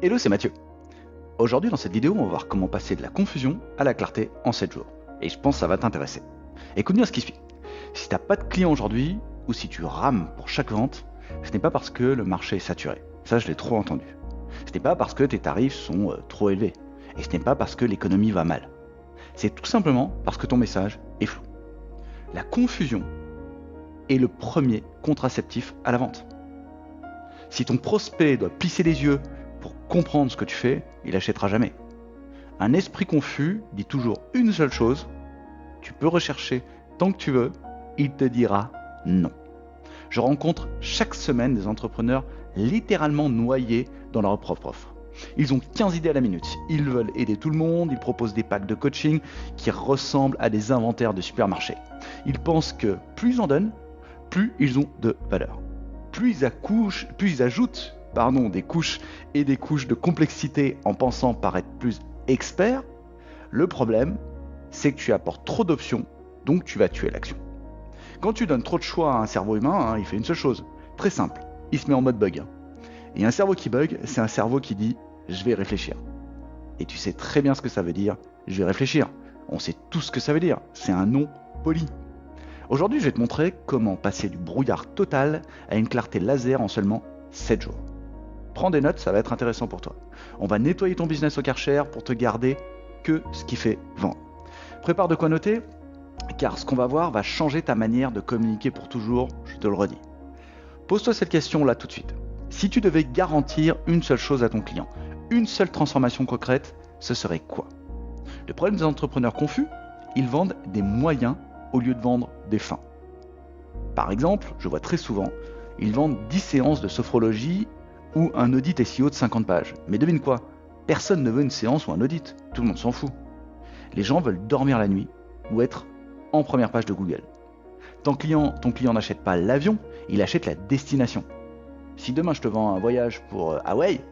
Hello, c'est Mathieu. Aujourd'hui, dans cette vidéo, on va voir comment passer de la confusion à la clarté en 7 jours. Et je pense que ça va t'intéresser. Écoute bien ce qui suit. Si t'as pas de clients aujourd'hui, ou si tu rames pour chaque vente, ce n'est pas parce que le marché est saturé. Ça, je l'ai trop entendu. Ce n'est pas parce que tes tarifs sont trop élevés. Et ce n'est pas parce que l'économie va mal. C'est tout simplement parce que ton message est flou. La confusion est le premier contraceptif à la vente. Si ton prospect doit plisser les yeux pour comprendre ce que tu fais, il n'achètera jamais. Un esprit confus dit toujours une seule chose, tu peux rechercher tant que tu veux, il te dira non. Je rencontre chaque semaine des entrepreneurs littéralement noyés dans leur propre offre. Ils ont 15 idées à la minute, ils veulent aider tout le monde, ils proposent des packs de coaching qui ressemblent à des inventaires de supermarché. Ils pensent que plus ils en donnent, plus ils ont de valeur. Plus ils ajoutent des couches et des couches de complexité en pensant paraître plus expert, le problème, c'est que tu apportes trop d'options, donc tu vas tuer l'action. Quand tu donnes trop de choix à un cerveau humain, il fait une seule chose, très simple, il se met en mode bug. Et un cerveau qui bug, c'est un cerveau qui dit « je vais réfléchir ». Et tu sais très bien ce que ça veut dire « je vais réfléchir ». On sait tout ce que ça veut dire, c'est un non poli. Aujourd'hui, je vais te montrer comment passer du brouillard total à une clarté laser en seulement 7 jours. Prends des notes, ça va être intéressant pour toi. On va nettoyer ton business au Karcher pour te garder que ce qui fait vendre. Prépare de quoi noter, car ce qu'on va voir va changer ta manière de communiquer pour toujours, je te le redis. Pose-toi cette question là tout de suite. Si tu devais garantir une seule chose à ton client, une seule transformation concrète, ce serait quoi? Le problème des entrepreneurs confus, ils vendent des moyens au lieu de vendre des fins. Par exemple, je vois très souvent, ils vendent 10 séances de sophrologie ou un audit SEO de 50 pages. Mais devine quoi? Personne ne veut une séance ou un audit, tout le monde s'en fout. Les gens veulent dormir la nuit ou être en première page de Google. Ton client n'achète pas l'avion, il achète la destination. Si demain je te vends un voyage pour Hawaï,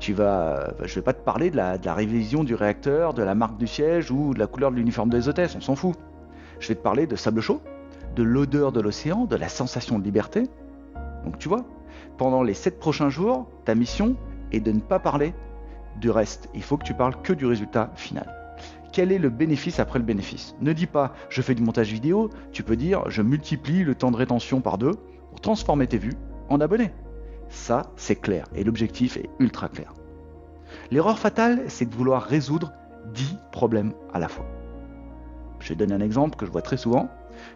je vais pas te parler de la révision du réacteur, de la marque du siège ou de la couleur de l'uniforme des hôtesses, on s'en fout. Je vais te parler de sable chaud, de l'odeur de l'océan, de la sensation de liberté. Donc tu vois, pendant les 7 prochains jours, ta mission est de ne pas parler du reste. Il faut que tu parles que du résultat final. Quel est le bénéfice après le bénéfice? Ne dis pas je fais du montage vidéo, tu peux dire je multiplie le temps de rétention par 2 pour transformer tes vues en abonnés. Ça, c'est clair et l'objectif est ultra clair. L'erreur fatale, c'est de vouloir résoudre 10 problèmes à la fois. Je vais donner un exemple que je vois très souvent.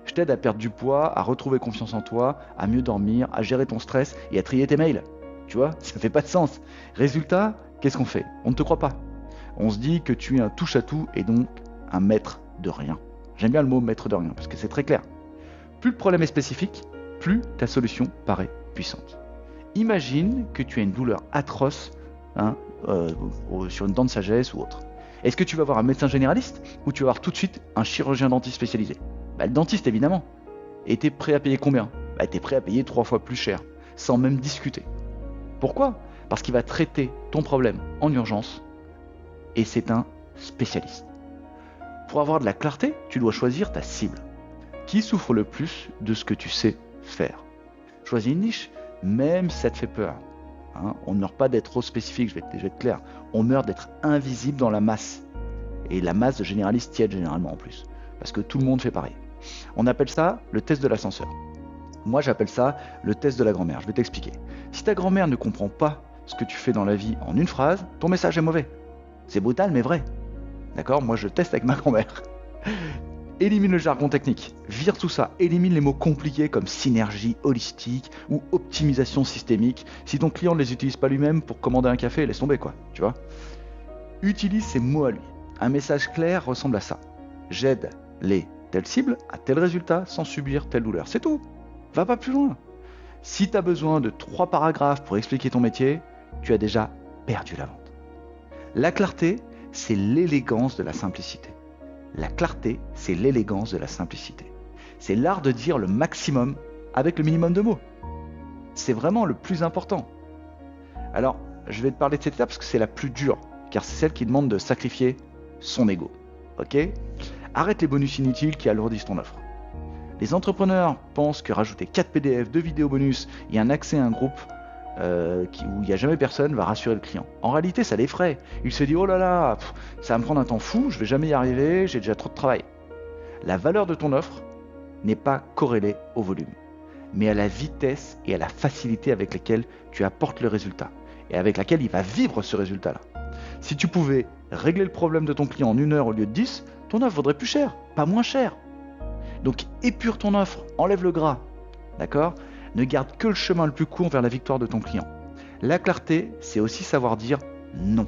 Je t'aide à perdre du poids, à retrouver confiance en toi, à mieux dormir, à gérer ton stress et à trier tes mails. Tu vois, ça fait pas de sens. Résultat, qu'est-ce qu'on fait? On ne te croit pas. On se dit que tu es un touche-à-tout et donc un maître de rien. J'aime bien le mot maître de rien parce que c'est très clair. Plus le problème est spécifique, plus ta solution paraît puissante. Imagine que tu as une douleur atroce sur une dent de sagesse ou autre. Est-ce que tu vas voir un médecin généraliste ou tu vas voir tout de suite un chirurgien dentiste spécialisé? Le dentiste évidemment. Et t'es prêt à payer combien? T'es prêt à payer 3 fois plus cher, sans même discuter. Pourquoi? Parce qu'il va traiter ton problème en urgence et c'est un spécialiste. Pour avoir de la clarté, tu dois choisir ta cible. Qui souffre le plus de ce que tu sais faire? Choisis une niche, même si ça te fait peur. On ne meurt pas d'être trop spécifique, je vais être clair. On meurt d'être invisible dans la masse. Et la masse de généralistes tiède généralement en plus. Parce que tout le monde fait pareil. On appelle ça le test de l'ascenseur. Moi j'appelle ça le test de la grand-mère. Je vais t'expliquer. Si ta grand-mère ne comprend pas ce que tu fais dans la vie en une phrase, ton message est mauvais. C'est brutal mais vrai. D'accord? Moi je teste avec ma grand-mère. Élimine le jargon technique, vire tout ça, élimine les mots compliqués comme synergie holistique ou optimisation systémique. Si ton client ne les utilise pas lui-même pour commander un café, laisse tomber quoi, tu vois. Utilise ces mots à lui. Un message clair ressemble à ça. J'aide telle cible à tel résultat sans subir telle douleur. C'est tout. Va pas plus loin. Si tu as besoin de 3 paragraphes pour expliquer ton métier, tu as déjà perdu la vente. La clarté, c'est l'élégance de la simplicité. La clarté, c'est l'élégance de la simplicité. C'est l'art de dire le maximum avec le minimum de mots. C'est vraiment le plus important. Alors, je vais te parler de cette étape parce que c'est la plus dure, car c'est celle qui demande de sacrifier son ego. Ok? Arrête les bonus inutiles qui alourdissent ton offre. Les entrepreneurs pensent que rajouter 4 PDF, 2 vidéos bonus et un accès à un groupe où il n'y a jamais personne, va rassurer le client. En réalité, ça l'effraie. Il se dit, oh là là, ça va me prendre un temps fou, je vais jamais y arriver, j'ai déjà trop de travail. La valeur de ton offre n'est pas corrélée au volume, mais à la vitesse et à la facilité avec laquelle tu apportes le résultat, et avec laquelle il va vivre ce résultat-là. Si tu pouvais régler le problème de ton client en 1 heure au lieu de 10, ton offre vaudrait plus cher, pas moins cher. Donc épure ton offre, enlève le gras, d'accord ? Ne garde que le chemin le plus court vers la victoire de ton client. La clarté, c'est aussi savoir dire non.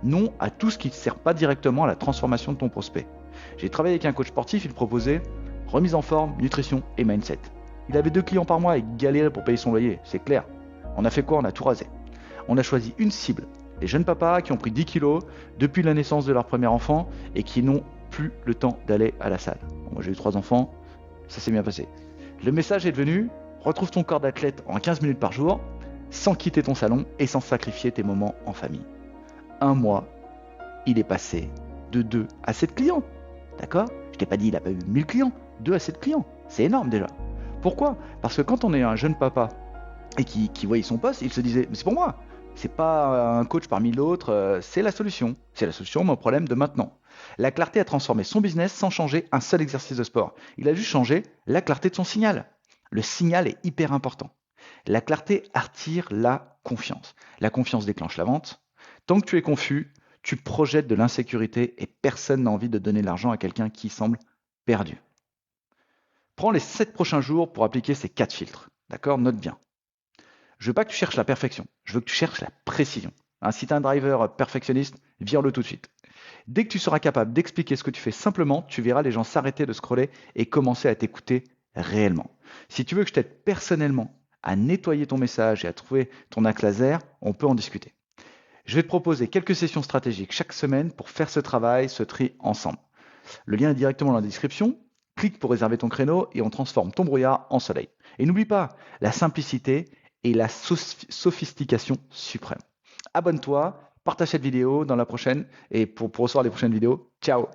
Non à tout ce qui ne sert pas directement à la transformation de ton prospect. J'ai travaillé avec un coach sportif, il proposait remise en forme, nutrition et mindset. Il avait 2 clients par mois et galérait pour payer son loyer, c'est clair. On a fait quoi ? On a tout rasé. On a choisi une cible, les jeunes papas qui ont pris 10 kilos depuis la naissance de leur premier enfant et qui n'ont plus le temps d'aller à la salle. Bon, moi j'ai eu 3 enfants, ça s'est bien passé. Le message est devenu, retrouve ton corps d'athlète en 15 minutes par jour, sans quitter ton salon et sans sacrifier tes moments en famille. 1 mois, il est passé de 2 à 7 clients. D'accord ? Je t'ai pas dit il a pas eu 1000 clients, 2 à 7 clients. C'est énorme déjà. Pourquoi ? Parce que quand on est un jeune papa et qui voyait son poste, il se disait, mais c'est pour moi. C'est pas un coach parmi d'autres, c'est la solution. C'est la solution à mon problème de maintenant. La clarté a transformé son business sans changer un seul exercice de sport. Il a juste changé la clarté de son signal. Le signal est hyper important. La clarté attire la confiance. La confiance déclenche la vente. Tant que tu es confus, tu projettes de l'insécurité et personne n'a envie de donner de l'argent à quelqu'un qui semble perdu. Prends les 7 prochains jours pour appliquer ces 4 filtres. D'accord ? Note bien. Je veux pas que tu cherches la perfection, je veux que tu cherches la précision. Si tu es un driver perfectionniste, vire-le tout de suite. Dès que tu seras capable d'expliquer ce que tu fais simplement, tu verras les gens s'arrêter de scroller et commencer à t'écouter réellement. Si tu veux que je t'aide personnellement à nettoyer ton message et à trouver ton axe laser, on peut en discuter. Je vais te proposer quelques sessions stratégiques chaque semaine pour faire ce travail, ce tri ensemble. Le lien est directement dans la description. Clique pour réserver ton créneau et on transforme ton brouillard en soleil. Et n'oublie pas, la simplicité et la sophistication suprême. Abonne-toi, partage cette vidéo dans la prochaine et pour recevoir les prochaines vidéos. Ciao!